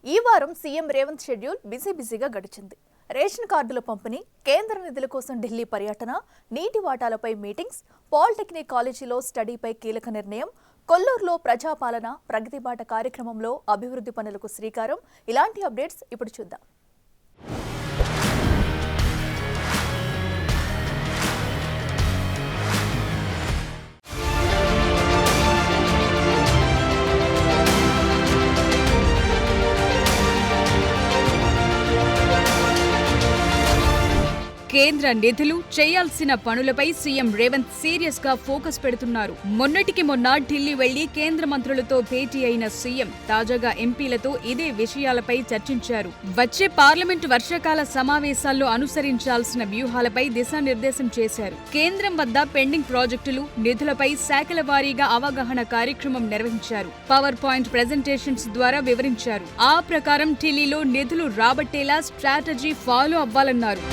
ఈ వారం CM Revanth schedule బిజీగా గడిచింది. రేషన్ కార్డుల పంపిణీ, కేంద్ర నిధుల కోసం ఢిల్లీ పర్యటన, నీటి వాటాలపై మీటింగ్స్, పాలిటెక్నిక్ కాలేజీలో స్టడీపై కీలక నిర్ణయం, కొల్లూరులో ప్రజాపాలన ప్రగతి బాట కార్యక్రమంలో అభివృద్ధి పనులకు శ్రీకారం. ఇలాంటి అప్డేట్స్ ఇప్పుడు చూద్దాం. కేంద్ర నిధులు చేయాల్సిన పనులపై సీఎం రేవంత్ సీరియస్ గా ఫోకస్ పెడుతున్నారు. మొన్నటికి మొన్న ఢిల్లీ వెళ్లి కేంద్ర మంత్రులతో భేటీ అయిన సీఎం తాజాగా ఎంపీలతో ఇదే విషయాలపై చర్చించారు. వచ్చే పార్లమెంటు వర్షాకాల సమావేశాల్లో అనుసరించాల్సిన వ్యూహాలపై దిశానిర్దేశం చేశారు. కేంద్రం వద్ద పెండింగ్ ప్రాజెక్టులు, నిధులపై శాఖల వారీగా అవగాహన కార్యక్రమం నిర్వహించారు. పవర్ పాయింట్ ప్రెజెంటేషన్స్ ద్వారా వివరించారు. ఆ ప్రకారం ఢిల్లీలో నిధులు రాబట్టేలా స్ట్రాటజీ ఫాలో అవ్వాలన్నారు.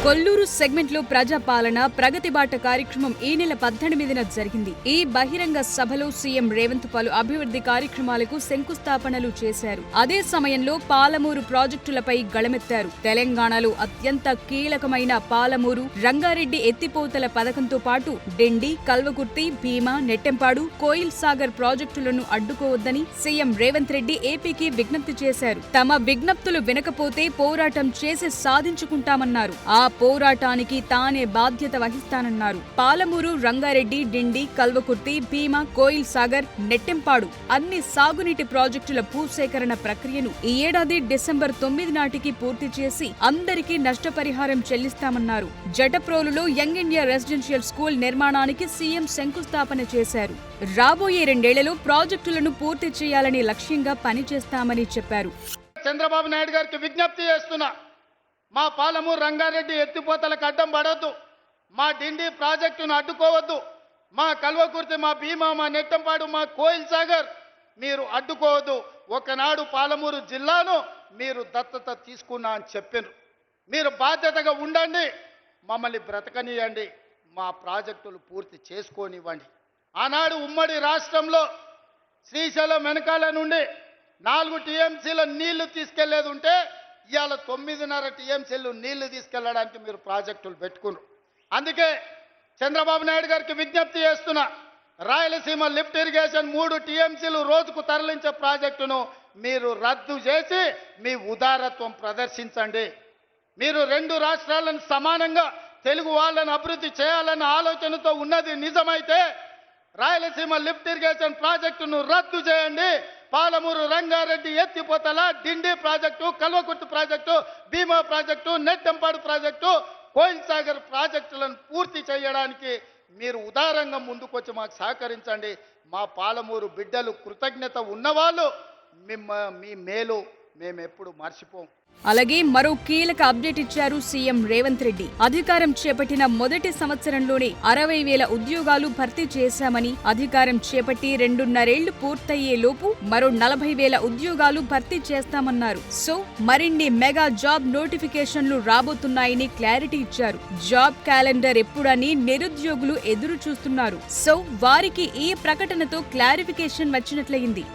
కొల్లూరు సెగ్మెంట్లో ప్రజాపాలన ప్రగతి బాట కార్యక్రమం ఈ నెల 18న జరిగింది. ఈ బహిరంగ సభలో సీఎం రేవంత్ పలు అభివృద్ధి కార్యక్రమాలకు శంకుస్థాపనలు చేశారు. అదే సమయంలో పాలమూరు ప్రాజెక్టులపై గళమెత్తారు. తెలంగాణలో అత్యంత కీలకమైన పాలమూరు, రంగారెడ్డి ఎత్తిపోతల పథకంతో పాటు డిండి, కల్వకుర్తి, భీమా, నెట్టెంపాడు, కోయిల్ సాగర్ ప్రాజెక్టులను అడ్డుకోవద్దని సీఎం రేవంత్ రెడ్డి ఏపీకి విజ్ఞప్తి చేశారు. తమ విజ్ఞప్తులు వినకపోతే పోరాటం చేసి సాధించుకుంటామన్నారు. ఆ పోరాటానికి తానే బాధ్యత వహిస్తానన్నారు. పాలమూరు, రంగారెడ్డి, డిండి, కల్వకుర్తి, భీమా, కోయిల్ సాగర్, నెట్టెంపాడు అన్ని సాగునీటి ప్రాజెక్టుల భూసేకరణ ప్రక్రియను ఈ ఏడాది డిసెంబర్ 9 నాటికి పూర్తి చేసి అందరికీ నష్టపరిహారం చెల్లిస్తామన్నారు. జటప్రోలులో యంగ్ ఇండియా రెసిడెన్షియల్ స్కూల్ నిర్మాణానికి సీఎం శంకుస్థాపన చేశారు. రాబోయే 2 ఏళ్లలో ప్రాజెక్టులను పూర్తి చేయాలని లక్ష్యంగా పనిచేస్తామని చెప్పారు. చంద్రబాబు నాయుడు గారికి విజ్ఞప్తి చేస్తున్నా, మా పాలమూరు, రంగారెడ్డి ఎత్తిపోతలకు అడ్డం పడవద్దు, మా డిండి ప్రాజెక్టును అడ్డుకోవద్దు, మా కల్వకుర్తి, మా భీమా, మా నెట్టంపాడు, మా కోయిల్ సాగర్ మీరు అడ్డుకోవద్దు. ఒకనాడు పాలమూరు జిల్లాను మీరు దత్తత తీసుకున్నా అని చెప్పారు. మీరు బాధ్యతగా ఉండండి, మమ్మల్ని బ్రతకనియండి, మా ప్రాజెక్టులు పూర్తి చేసుకోనివ్వండి. ఆనాడు ఉమ్మడి రాష్ట్రంలో శ్రీశైలం వెనకాల నుండి 4 టీఎంసీల నీళ్లు తీసుకెళ్లేది ఉంటే ఇవాళ 9.5 టీఎంసీలు నీళ్లు తీసుకెళ్లడానికి మీరు ప్రాజెక్టులు పెట్టుకున్నారు. అందుకే చంద్రబాబు నాయుడు గారికి విజ్ఞప్తి చేస్తున్నా, రాయలసీమ లిఫ్ట్ ఇరిగేషన్ 3 టీఎంసీలు రోజుకు తరలించే ప్రాజెక్టును మీరు రద్దు చేసి మీ ఉదారత్వం ప్రదర్శించండి. మీరు 2 రాష్ట్రాలను సమానంగా తెలుగు వాళ్ళని అభివృద్ధి చేయాలన్న ఆలోచనతో ఉన్నది నిజమైతే రాయలసీమ లిఫ్ట్ ఇరిగేషన్ ప్రాజెక్టును రద్దు చేయండి. పాలమూరు, రంగారెడ్డి ఎత్తిపోతల, డిండి ప్రాజెక్టు, కల్వకుర్తి ప్రాజెక్టు, భీమా ప్రాజెక్టు, నెట్టంపాడు ప్రాజెక్టు, కోయిల్ సాగర్ ప్రాజెక్టులను పూర్తి చేయడానికి మీరు ఉదారంగా ముందుకొచ్చి మాకు సహకరించండి. మా పాలమూరు బిడ్డలు కృతజ్ఞత ఉన్నవాళ్ళు మీ మేలు మేము ఎప్పుడు మర్చిపోం. అలాగే మరో కీలక అప్డేట్ ఇచ్చారు సీఎం రేవంత్ రెడ్డి. అధికారం చేపట్టిన మొదటి సంవత్సరంలోనే 60,000 ఉద్యోగాలు భర్తీ చేశామని, అధికారం చేపట్టి 2.5 ఏళ్లు పూర్తయ్యే లోపు మరో 40,000 ఉద్యోగాలు భర్తీ చేస్తామన్నారు. సో మరిన్ని మెగా జాబ్ నోటిఫికేషన్లు రాబోతున్నాయని క్లారిటీ ఇచ్చారు. జాబ్ క్యాలెండర్ ఎప్పుడని నిరుద్యోగులు ఎదురు చూస్తున్నారు. సో వారికి ఈ ప్రకటనతో క్లారిఫికేషన్ వచ్చినట్లయింది.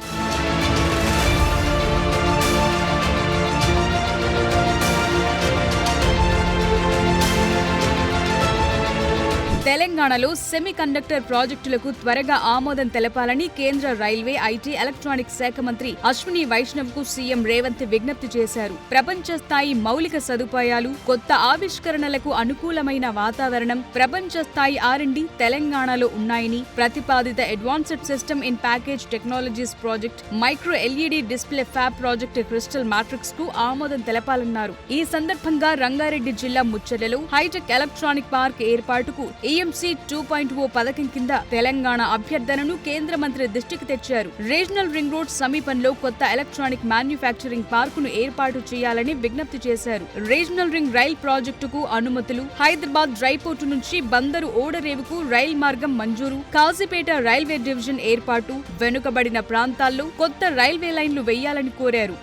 తెలంగాణలో సెమీ కండక్టర్ ప్రాజెక్టులకు త్వరగా ఆమోదం తెలపాలని కేంద్ర రైల్వే, ఐటీ, ఎలక్ట్రానిక్స్ శాఖ మంత్రి అశ్విని వైష్ణవ్ కు సీఎం రేవంత్ విజ్ఞప్తి చేశారు. ప్రపంచ స్థాయి మౌలిక సదుపాయాలు, కొత్త ఆవిష్కరణలకు అనుకూలమైన వాతావరణం, ప్రపంచ స్థాయి R&D తెలంగాణలో ఉన్నాయని, ప్రతిపాదిత advanced system in package technologies project, micro LED display fab project crystal matrix కు ఆమోదం తెలపాలన్నారు. ఈ సందర్భంగా రంగారెడ్డి జిల్లా ముచ్చర్లలో హైటెక్ ఎలక్ట్రానిక్ పార్క్ ఏర్పాటుకు EMC 2.0 పథకం కింద తెలంగాణ అభ్యర్థనను కేంద్ర మంత్రి దృష్టికి తెచ్చారు. రీజనల్ రింగ్ రోడ్ సమీపంలో కొత్త ఎలక్ట్రానిక్ మ్యానుఫ్యాక్చరింగ్ పార్కును ఏర్పాటు చేయాలని విజ్ఞప్తి చేశారు. రీజనల్ రింగ్ రైల్ ప్రాజెక్టుకు అనుమతులు, హైదరాబాద్ డ్రైపోర్టు నుంచి బందరు ఓడరేవుకు రైల్ మార్గం మంజూరు, కాజీపేట రైల్వే డివిజన్ ఏర్పాటు, వెనుకబడిన ప్రాంతాల్లో కొత్త రైల్వే లైన్లు వేయాలని కోరారు.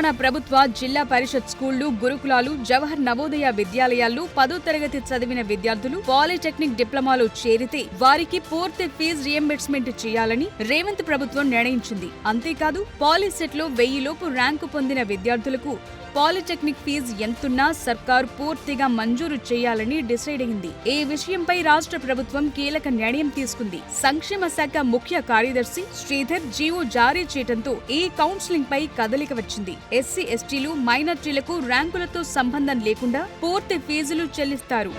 తెలంగాణ ప్రభుత్వ జిల్లా పరిషత్ స్కూళ్లు, గురుకులాలు, జవహర్ నవోదయ విద్యాలయాల్లో 10వ తరగతి చదివిన విద్యార్థులు పాలిటెక్నిక్ డిప్లొమాలో చేరితే వారికి పూర్తి ఫీజు రియంబర్స్మెంట్ చేయాలని రేవంత్ ప్రభుత్వం నిర్ణయించింది. అంతేకాదు పాలిసెట్ లో 1000 లోపు ర్యాంకు పొందిన విద్యార్థులకు పాలిటెక్నిక్ ఫీజు ఎంతున్నా సర్కారు పూర్తిగా మంజూరు చేయాలని డిసైడ్ అయింది. ఈ విషయంపై రాష్ట్ర ప్రభుత్వం కీలక నిర్ణయం తీసుకుంది. సంక్షేమ శాఖ ముఖ్య కార్యదర్శి శ్రీధర్ జీవో జారీ చేయడంతో ఈ కౌన్సిలింగ్ పై కదలిక వచ్చింది. ఎస్సీ, ఎస్టీలు, మైనార్టీలకు ర్యాంకులతో సంబంధం లేకుండా పూర్తి ఫీజులు చెల్లిస్తారు.